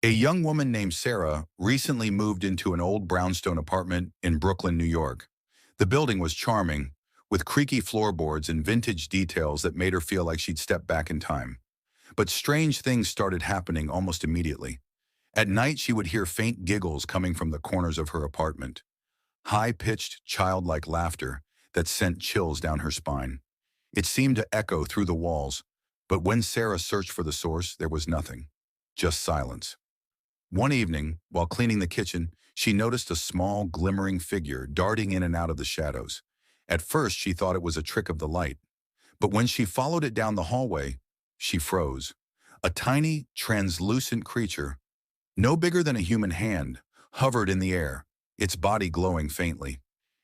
A young woman named Sarah recently moved into an old brownstone apartment in Brooklyn, New York. The building was charming, with creaky floorboards and vintage details that made her feel like she'd stepped back in time. But strange things started happening almost immediately. At night, she would hear faint giggles coming from the corners of her apartment, high-pitched, childlike laughter that sent chills down her spine. It seemed to echo through the walls, but when Sarah searched for the source, there was nothing, just silence. One evening, while cleaning the kitchen, she noticed a small, glimmering figure darting in and out of the shadows. At first, she thought it was a trick of the light, but when she followed it down the hallway, she froze. A tiny, translucent creature, no bigger than a human hand, hovered in the air, its body glowing faintly.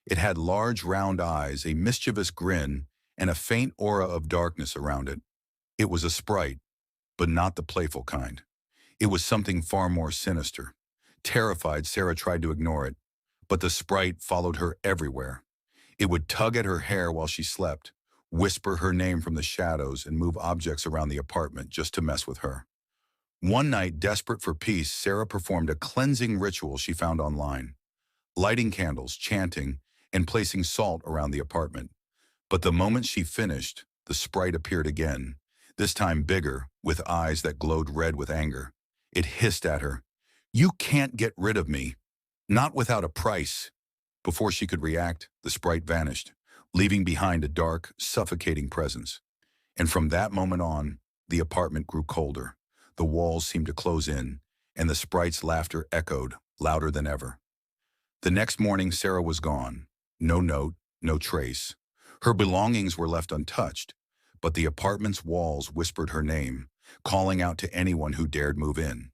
It had large, round eyes, a mischievous grin, and a faint aura of darkness around it. It was a sprite, but not the playful kind. It was something far more sinister. Terrified, Sarah tried to ignore it, but the sprite followed her everywhere. It would tug at her hair while she slept, whisper her name from the shadows, and move objects around the apartment just to mess with her. One night, desperate for peace, Sarah performed a cleansing ritual she found online, lighting candles, chanting, and placing salt around the apartment. But the moment she finished, the sprite appeared again, this time bigger, with eyes that glowed red with anger. It hissed at her, "You can't get rid of me. Not without a price." Before she could react, the sprite vanished, leaving behind a dark, suffocating presence. And from that moment on, the apartment grew colder. The walls seemed to close in, and the sprite's laughter echoed, louder than ever. The next morning, Sarah was gone. No note, no trace. Her belongings were left untouched, but the apartment's walls whispered her name, calling out to anyone who dared move in.